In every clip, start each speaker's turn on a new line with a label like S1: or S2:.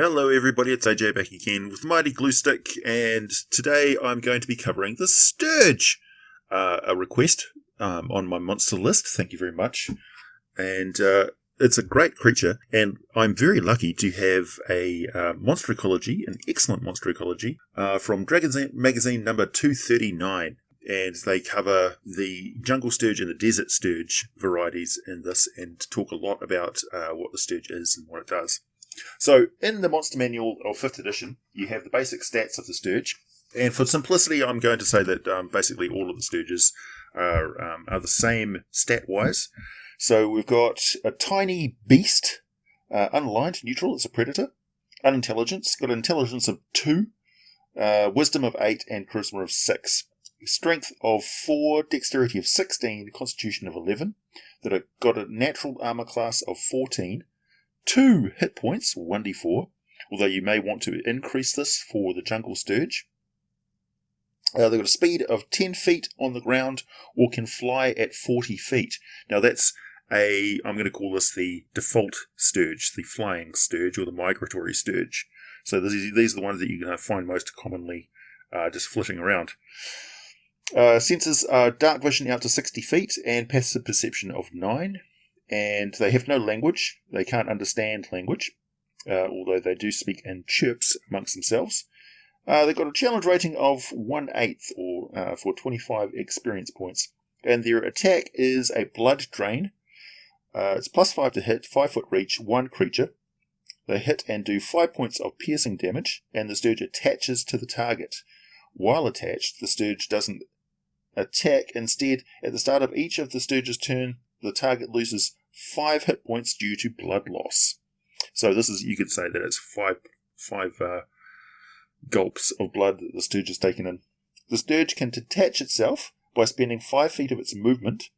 S1: Hello everybody, it's AJ back again with Mighty Glue Stick, and today I'm going to be covering the Sturge, a request on my monster list. Thank you very much. And it's a great creature, and I'm very lucky to have a monster ecology, an excellent monster ecology, from Dragon's Magazine number 239. And they cover the jungle sturge and the desert sturge varieties in this, and talk a lot about what the sturge is and what it does. So, in the Monster Manual of 5th edition, you have the basic stats of the Sturge. And for simplicity, I'm going to say that basically all of the Sturges are the same stat-wise. So, we've got a tiny beast, unaligned, neutral, it's a predator. Unintelligence, got an intelligence of 2, wisdom of 8, and charisma of 6. Strength of 4, dexterity of 16, constitution of 11. That have got a natural armor class of 14. 2 hit points, 1d4, although you may want to increase this for the jungle sturge. They've got a speed of 10 feet on the ground, or can fly at 40 feet. Now that's I'm going to call this the default sturge, the flying sturge, or the migratory sturge. So these are the ones that you're going to find most commonly just flitting around. Senses are dark vision out to 60 feet, and passive perception of 9. And they have no language. They can't understand language, although they do speak in chirps amongst themselves. They've got a challenge rating of 1/8, or for 25 experience points. And their attack is a blood drain. It's +5 to hit, 5 foot reach, 1 creature. They hit and do 5 points of piercing damage, and the Sturge attaches to the target. While attached, the Sturge doesn't attack. Instead, at the start of each of the Sturge's turn, the target loses 5 hit points due to blood loss. So this is, you could say that it's five gulps of blood that the Sturge has taken in. The Sturge can detach itself by spending 5 feet of its movement,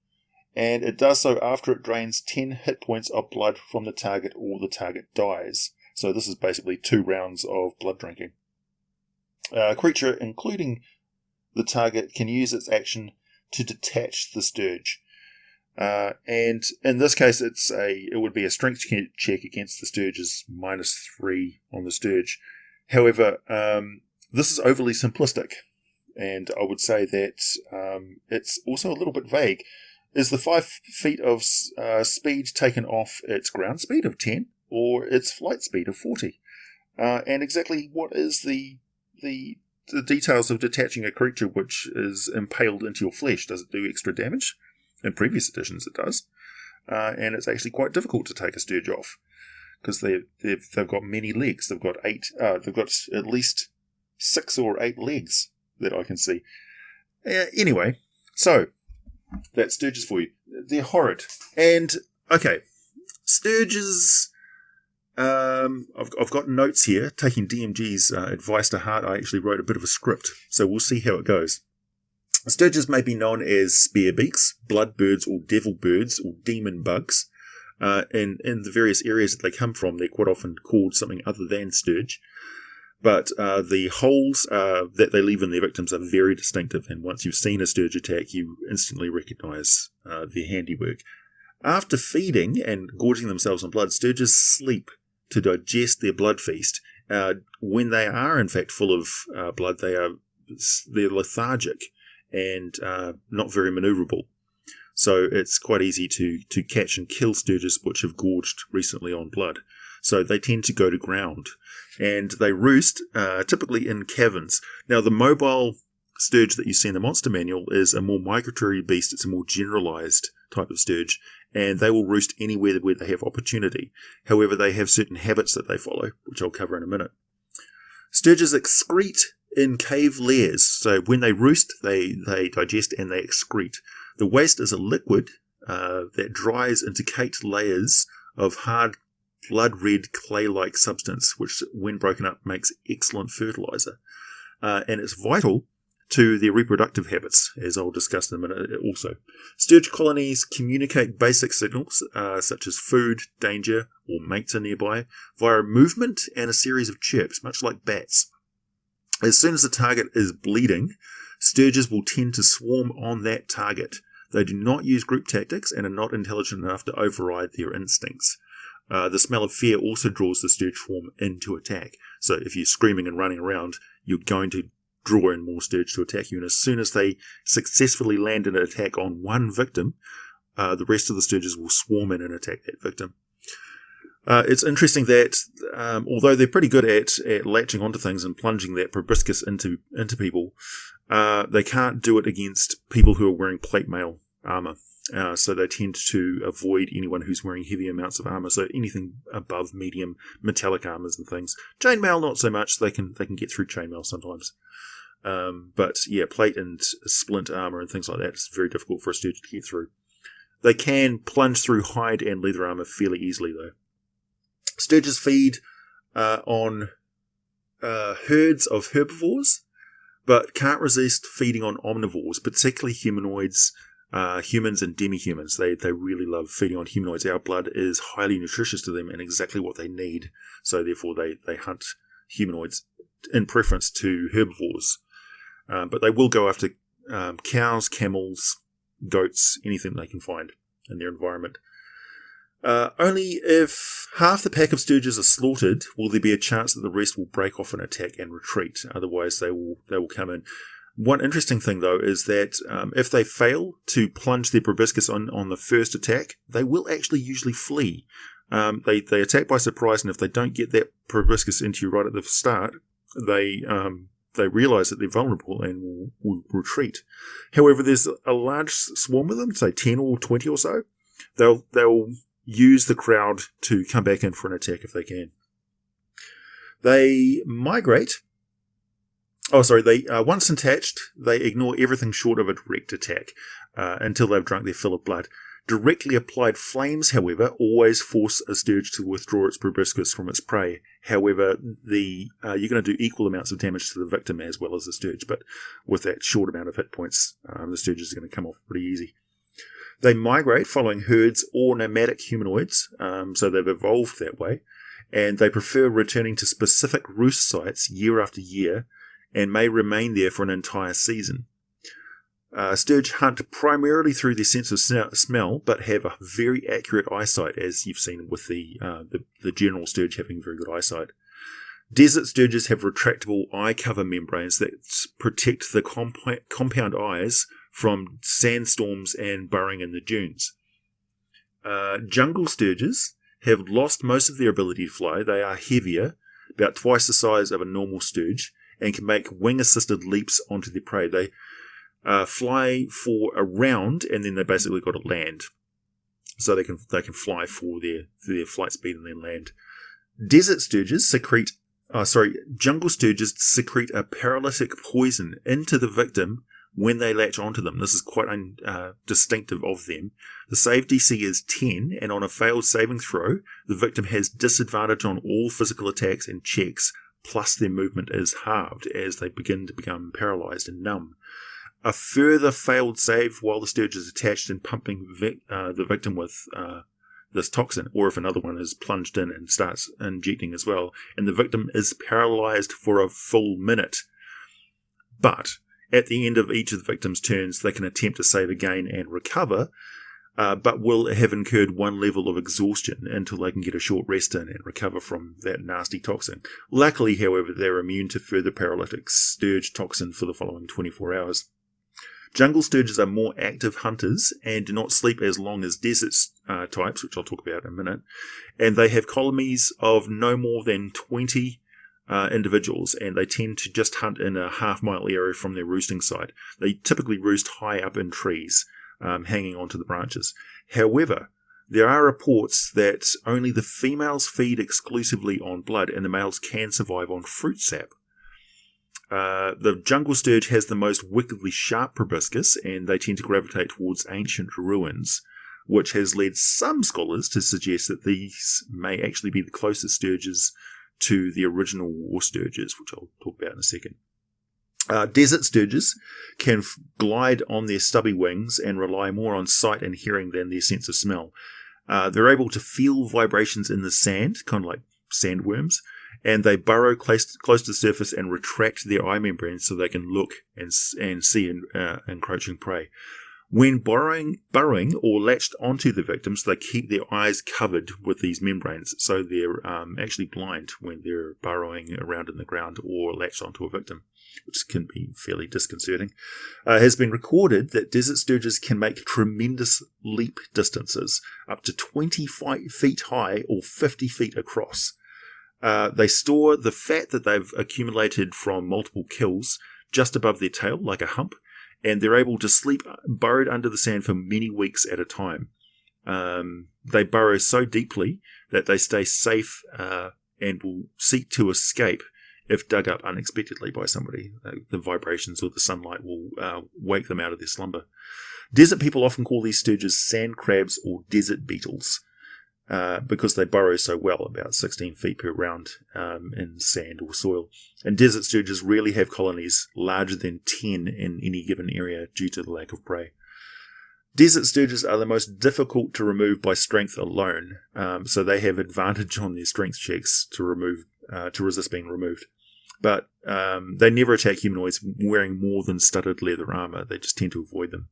S1: and it does so after it drains 10 hit points of blood from the target, or the target dies. So this is basically 2 rounds of blood drinking. A creature, including the target, can use its action to detach the Sturge. And in this case, it would be a strength check against the Sturge's -3 on the Sturge. However, this is overly simplistic, and I would say that it's also a little bit vague. Is the 5 feet of speed taken off its ground speed of 10, or its flight speed of 40? And exactly what is the details of detaching a creature which is impaled into your flesh? Does it do extra damage? In previous editions it does, and it's actually quite difficult to take a Sturge off, because they've got many legs. They've got 8. They've got at least 6 or 8 legs that I can see. Anyway, so that's Sturges for you. They're horrid. And okay, Sturges. I've got notes here. Taking DMG's advice to heart, I actually wrote a bit of a script, so we'll see how it goes. Sturges may be known as spearbeaks, bloodbirds, or devil birds, or demon bugs. In the various areas that they come from, they're quite often called something other than Sturge. But the holes that they leave in their victims are very distinctive, and once you've seen a Sturge attack, you instantly recognise their handiwork. After feeding and gorging themselves on blood, Sturges sleep to digest their blood feast. When they are in fact full of blood, they're lethargic and not very maneuverable. So it's quite easy to catch and kill Sturges which have gorged recently on blood. So they tend to go to ground, and they roost typically in caverns. Now the mobile Sturge that you see in the Monster Manual is a more migratory beast. It's a more generalized type of Sturge, and they will roost anywhere where they have opportunity. However, they have certain habits that they follow, which I'll cover in a minute. Sturges excrete in cave lairs. So when they roost, they digest and they excrete. The waste is a liquid that dries into caked layers of hard blood-red clay-like substance, which when broken up makes excellent fertilizer. And it's vital to their reproductive habits, as I'll discuss in a minute also. Sturge colonies communicate basic signals, such as food, danger, or mates are nearby, via movement and a series of chirps, much like bats. As soon as the target is bleeding, Sturges will tend to swarm on that target. They do not use group tactics and are not intelligent enough to override their instincts. The smell of fear also draws the Sturge swarm in to attack. So if you're screaming and running around, you're going to draw in more Sturge to attack you. And as soon as they successfully land an attack on one victim, the rest of the Sturges will swarm in and attack that victim. It's interesting that although they're pretty good at latching onto things and plunging that proboscis into people, they can't do it against people who are wearing plate mail armor. So they tend to avoid anyone who's wearing heavy amounts of armor. So anything above medium metallic armors and things. Chainmail not so much. They can get through chainmail sometimes. But yeah, plate and splint armor and things like that is very difficult for a Sturge to get through. They can plunge through hide and leather armor fairly easily though. Sturges feed on herds of herbivores, but can't resist feeding on omnivores, particularly humanoids, humans and demi-humans. They really love feeding on humanoids. Our blood is highly nutritious to them and exactly what they need. So therefore they hunt humanoids in preference to herbivores. But they will go after cows, camels, goats, anything they can find in their environment. Only if half the pack of Sturges are slaughtered will there be a chance that the rest will break off and attack and retreat. Otherwise, they will come in. One interesting thing, though, is that if they fail to plunge their proboscis on the first attack, they will actually usually flee. They attack by surprise, and if they don't get that proboscis into you right at the start, they realise that they're vulnerable and will retreat. However, there's a large swarm of them, say 10 or 20 or so. They'll use the crowd to come back in for an attack if they can. They migrate. Once attached, they ignore everything short of a direct attack until they've drunk their fill of blood. Directly applied flames, however, always force a Sturge to withdraw its proboscis from its prey. However, you're going to do equal amounts of damage to the victim as well as the Sturge, but with that short amount of hit points, the Sturge is going to come off pretty easy. They migrate following herds or nomadic humanoids, so they've evolved that way, and they prefer returning to specific roost sites year after year and may remain there for an entire season. Sturge hunt primarily through their sense of smell, but have a very accurate eyesight, as you've seen with the general Sturge having very good eyesight. Desert Sturges have retractable eye cover membranes that protect the compound eyes from sandstorms and burrowing in the dunes. Jungle Sturges have lost most of their ability to fly. They are heavier, about twice the size of a normal Sturge, and can make wing-assisted leaps onto their prey. They fly for a round, and then they basically got to land. So they can fly for their flight speed and then land. Jungle Sturges secrete a paralytic poison into the victim when they latch onto them. This is quite distinctive of them. The save DC is 10, and on a failed saving throw, the victim has disadvantage on all physical attacks and checks, plus their movement is halved as they begin to become paralyzed and numb. A further failed save while the Sturge is attached and pumping the victim with this toxin, or if another one is plunged in and starts injecting as well, and the victim is paralyzed for a full minute. But at the end of each of the victim's turns, they can attempt to save again and recover, but will have incurred one level of exhaustion until they can get a short rest in and recover from that nasty toxin. Luckily, however, they're immune to further paralytic Sturge toxin for the following 24 hours. Jungle Sturges are more active hunters and do not sleep as long as desert types, which I'll talk about in a minute, and they have colonies of no more than 20 individuals, and they tend to just hunt in a half-mile area from their roosting site. They typically roost high up in trees, hanging onto the branches. However, there are reports that only the females feed exclusively on blood, and the males can survive on fruit sap. The jungle Sturge has the most wickedly sharp proboscis, and they tend to gravitate towards ancient ruins, which has led some scholars to suggest that these may actually be the closest Sturges to the original war Sturges, which I'll talk about in a second. Desert Sturges can glide on their stubby wings and rely more on sight and hearing than their sense of smell. They're able to feel vibrations in the sand, kind of like sandworms, and they burrow close to the surface and retract their eye membranes so they can look and see encroaching prey. When burrowing or latched onto the victims, they keep their eyes covered with these membranes, so they're actually blind when they're burrowing around in the ground or latched onto a victim, which can be fairly disconcerting. It has been recorded that desert sturges can make tremendous leap distances, up to 25 feet high or 50 feet across. They store the fat that they've accumulated from multiple kills just above their tail, like a hump, and they're able to sleep burrowed under the sand for many weeks at a time. They burrow so deeply that they stay safe and will seek to escape if dug up unexpectedly by somebody. The vibrations or the sunlight will wake them out of their slumber. Desert people often call these sturges sand crabs or desert beetles because they burrow so well, about 16 feet per round in sand or soil. And desert sturges rarely have colonies larger than 10 in any given area due to the lack of prey. Desert sturges are the most difficult to remove by strength alone, so they have advantage on their strength checks to resist being removed. But they never attack humanoids wearing more than studded leather armor. They just tend to avoid them.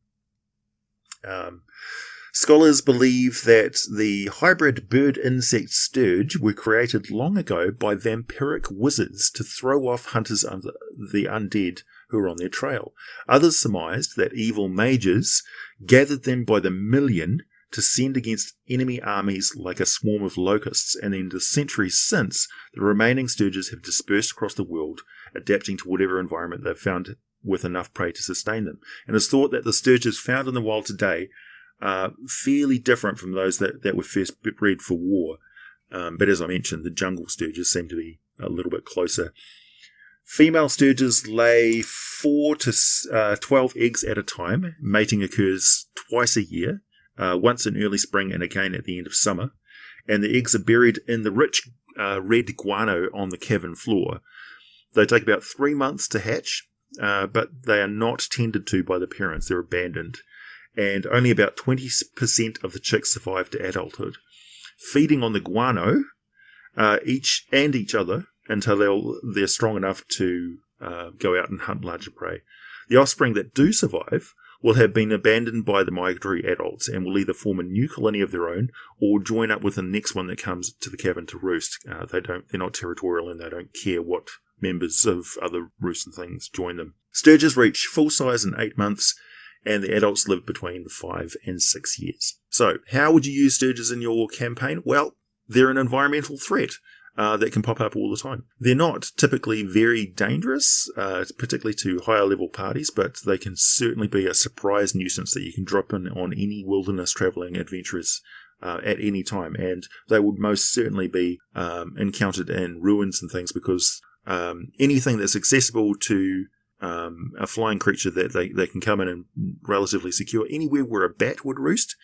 S1: Scholars believe that the hybrid bird-insect sturge were created long ago by vampiric wizards to throw off hunters under the undead who are on their trail. Others surmised that evil mages gathered them by the million to send against enemy armies like a swarm of locusts, and in the centuries since, the remaining sturges have dispersed across the world, adapting to whatever environment they've found with enough prey to sustain them. And it's thought that the sturges found in the wild today are fairly different from those that were first bred for war. But as I mentioned, the jungle sturges seem to be a little bit closer. Female sturges lay 4 to 12 eggs at a time. Mating occurs twice a year, once in early spring and again at the end of summer. And the eggs are buried in the rich red guano on the cavern floor. They take about 3 months to hatch, but they are not tended to by the parents. They're abandoned. And only about 20% of the chicks survive to adulthood, feeding on the guano each other until they're strong enough to go out and hunt larger prey. The offspring that do survive will have been abandoned by the migratory adults and will either form a new colony of their own or join up with the next one that comes to the cavern to roost. They're not territorial and they don't care what members of other roosting things join them. Sturges reach full size in 8 months, and the adults live between 5 and 6 years. So, how would you use sturges in your campaign? Well, they're an environmental threat that can pop up all the time. They're not typically very dangerous, particularly to higher level parties, but they can certainly be a surprise nuisance that you can drop in on any wilderness travelling adventurers at any time. And they would most certainly be encountered in ruins and things, because anything that's accessible to a flying creature that they can come in and relatively secure. Anywhere where a bat would roost,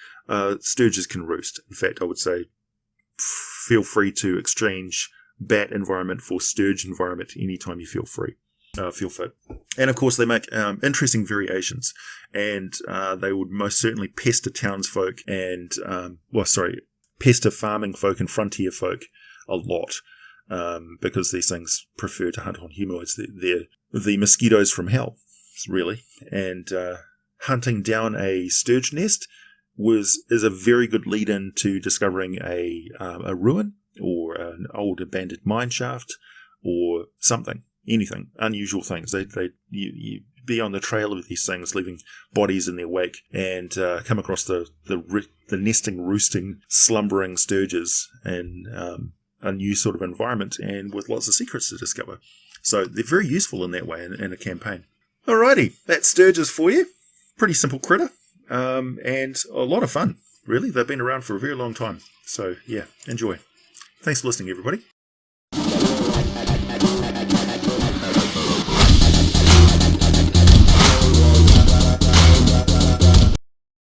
S1: sturges can roost. In fact, I would say feel free to exchange bat environment for sturge environment anytime you feel fit. And of course, they make interesting variations, and they would most certainly pester townsfolk and pester farming folk and frontier folk a lot. Because these things prefer to hunt on humanoids. They're the mosquitoes from hell, really. And hunting down a sturge nest is a very good lead-in to discovering a ruin or an old abandoned mine shaft or something, anything, unusual things. You be on the trail of these things, leaving bodies in their wake, and come across the nesting, roosting, slumbering sturges and a new sort of environment, and with lots of secrets to discover. So they're very useful in that way in a campaign. Alrighty, that's Sturges for you. Pretty simple critter, and a lot of fun, really. They've been around for a very long time. So yeah, enjoy. Thanks for listening, everybody.